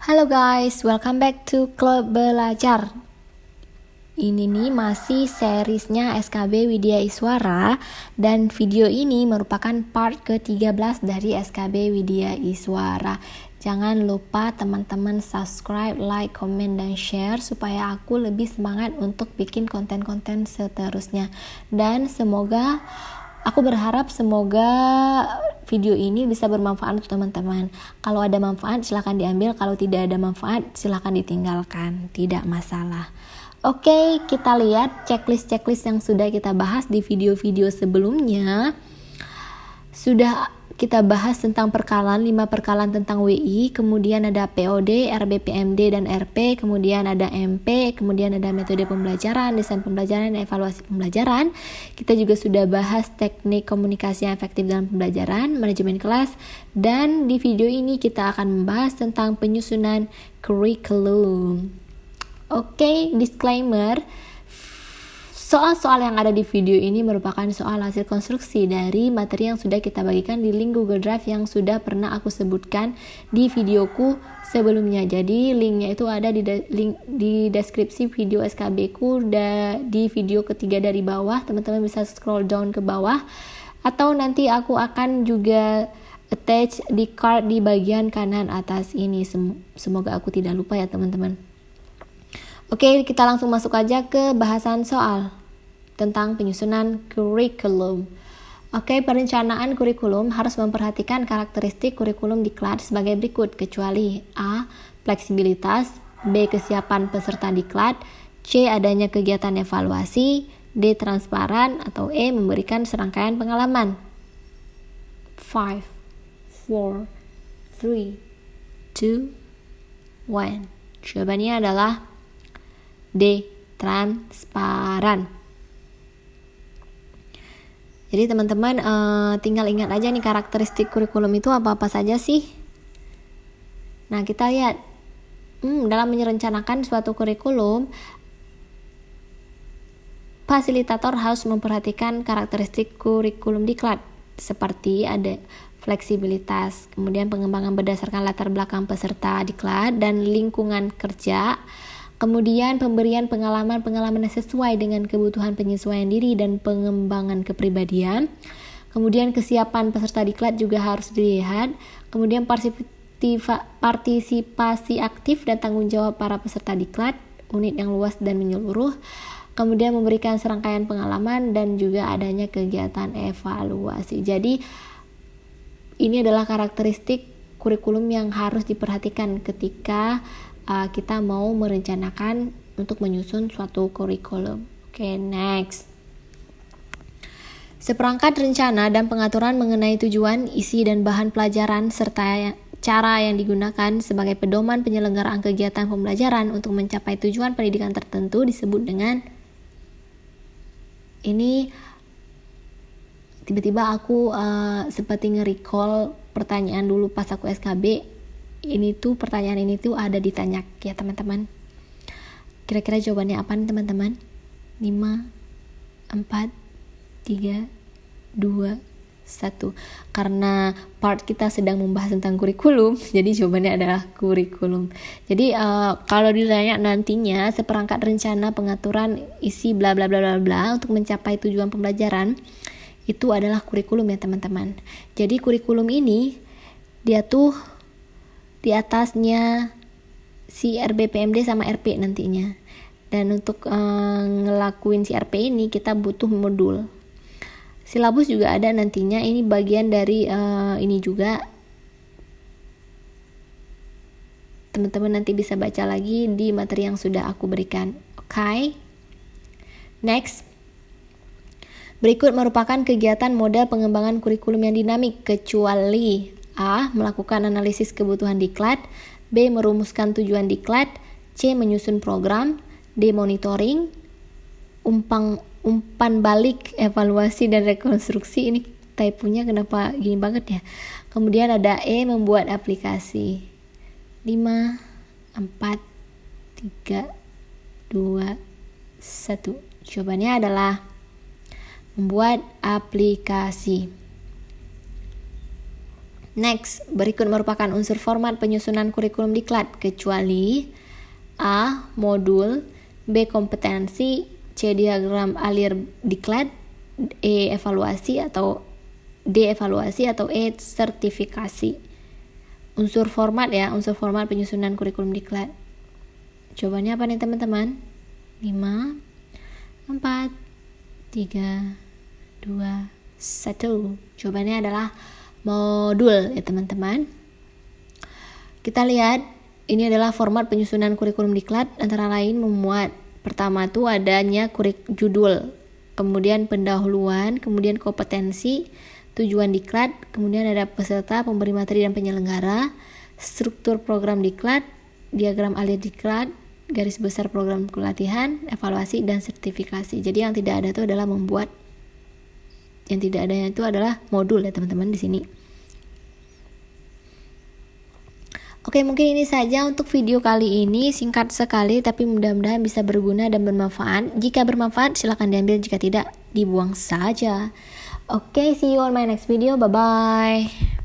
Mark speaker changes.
Speaker 1: Halo guys, welcome back to Klub Belajar. Ini nih masih seriesnya SKB Widya Iswara dan video ini merupakan part ke-13 dari SKB Widya Iswara. Jangan lupa teman-teman subscribe, like, komen, dan share supaya aku lebih semangat untuk bikin konten-konten seterusnya. Dan aku berharap semoga video ini bisa bermanfaat untuk teman-teman. Kalau ada manfaat silahkan diambil, kalau tidak ada manfaat silahkan ditinggalkan, tidak masalah. Oke, kita lihat checklist yang sudah kita bahas di video-video sebelumnya. Sudah kita bahas tentang 5 perkalaan tentang WI, kemudian ada POD, RBPMD, dan RP, kemudian ada MP, kemudian ada metode pembelajaran, desain pembelajaran, dan evaluasi pembelajaran. Kita juga sudah bahas teknik komunikasi yang efektif dalam pembelajaran, manajemen kelas, dan di video ini kita akan membahas tentang penyusunan kurikulum. Oke, disclaimer. Soal-soal yang ada di video ini merupakan soal hasil konstruksi dari materi yang sudah kita bagikan di link Google Drive yang sudah pernah aku sebutkan di videoku sebelumnya. Jadi linknya itu ada di deskripsi video SKB ku di video ketiga dari bawah. Teman-teman bisa scroll down ke bawah, atau nanti aku akan juga attach di card di bagian kanan atas ini. Semoga aku tidak lupa ya teman-teman. Oke, kita langsung masuk aja ke bahasan soal tentang penyusunan kurikulum. Oke, perencanaan kurikulum harus memperhatikan karakteristik kurikulum diklat sebagai berikut, kecuali A. Fleksibilitas, B. Kesiapan peserta diklat, C. Adanya kegiatan evaluasi, D. Transparan, atau E. Memberikan serangkaian pengalaman. 5, 4, 3, 2, 1. Jawabannya adalah D. Transparan. Jadi teman-teman tinggal ingat aja nih karakteristik kurikulum itu apa-apa saja sih. Nah, kita lihat dalam merencanakan suatu kurikulum, fasilitator harus memperhatikan karakteristik kurikulum diklat seperti ada fleksibilitas, kemudian pengembangan berdasarkan latar belakang peserta diklat dan lingkungan kerja. Kemudian pemberian pengalaman yang sesuai dengan kebutuhan penyesuaian diri dan pengembangan kepribadian. Kemudian kesiapan peserta diklat juga harus dilihat. Kemudian partisipasi aktif dan tanggung jawab para peserta diklat, unit yang luas dan menyeluruh. Kemudian memberikan serangkaian pengalaman dan juga adanya kegiatan evaluasi. Jadi ini adalah karakteristik kurikulum yang harus diperhatikan ketika kita mau merencanakan untuk menyusun suatu kurikulum. Oke, next. Seperangkat rencana dan pengaturan mengenai tujuan, isi, dan bahan pelajaran serta cara yang digunakan sebagai pedoman penyelenggaraan kegiatan pembelajaran untuk mencapai tujuan pendidikan tertentu disebut dengan ini. Tiba-tiba aku seperti nge-recall pertanyaan dulu pas aku SKB. Pertanyaan ini tuh ada ditanya ya teman-teman. Kira-kira jawabannya apa nih teman-teman? 5, 4, 3, 2, 1. Karena part kita sedang membahas tentang kurikulum, jadi jawabannya adalah kurikulum. Jadi kalau ditanya nantinya seperangkat rencana pengaturan isi bla bla bla bla bla untuk mencapai tujuan pembelajaran, itu adalah kurikulum ya teman-teman. Jadi kurikulum ini dia tuh di atasnya si RBPMD sama RP nantinya. Dan untuk ngelakuin si RP ini kita butuh modul. Silabus juga ada nantinya, ini bagian dari ini juga. Teman-teman nanti bisa baca lagi di materi yang sudah aku berikan. Oke. Next. Berikut merupakan kegiatan model pengembangan kurikulum yang dinamik, kecuali A. Melakukan analisis kebutuhan diklat, B. Merumuskan tujuan diklat, C. Menyusun program, D. Monitoring, umpan balik, evaluasi, dan rekonstruksi. Ini typonya kenapa gini banget ya. Kemudian ada E. Membuat aplikasi. 5, 4, 3, 2, 1. Jawabannya adalah membuat aplikasi. Next, berikut merupakan unsur format penyusunan kurikulum diklat kecuali A. Modul, B. Kompetensi, C. Diagram alir diklat, E. Evaluasi atau D. Evaluasi atau E. Sertifikasi. Unsur format ya, unsur format penyusunan kurikulum diklat. Jawabannya apa nih teman-teman? 5, 4, 3, 2, 1. Jawabannya adalah modul ya teman-teman. Kita lihat ini adalah format penyusunan kurikulum diklat, antara lain memuat pertama tuh adanya judul, kemudian pendahuluan, kemudian kompetensi, tujuan diklat, kemudian ada peserta, pemberi materi dan penyelenggara, struktur program diklat, diagram alir diklat, garis besar program pelatihan, evaluasi dan sertifikasi. Jadi yang tidak ada itu adalah membuat. Yang tidak adanya itu adalah modul ya teman-teman di sini. Oke, mungkin ini saja untuk video kali ini, singkat sekali tapi mudah-mudahan bisa berguna dan bermanfaat. Jika bermanfaat silakan diambil, jika tidak dibuang saja. Oke, see you on my next video. Bye bye.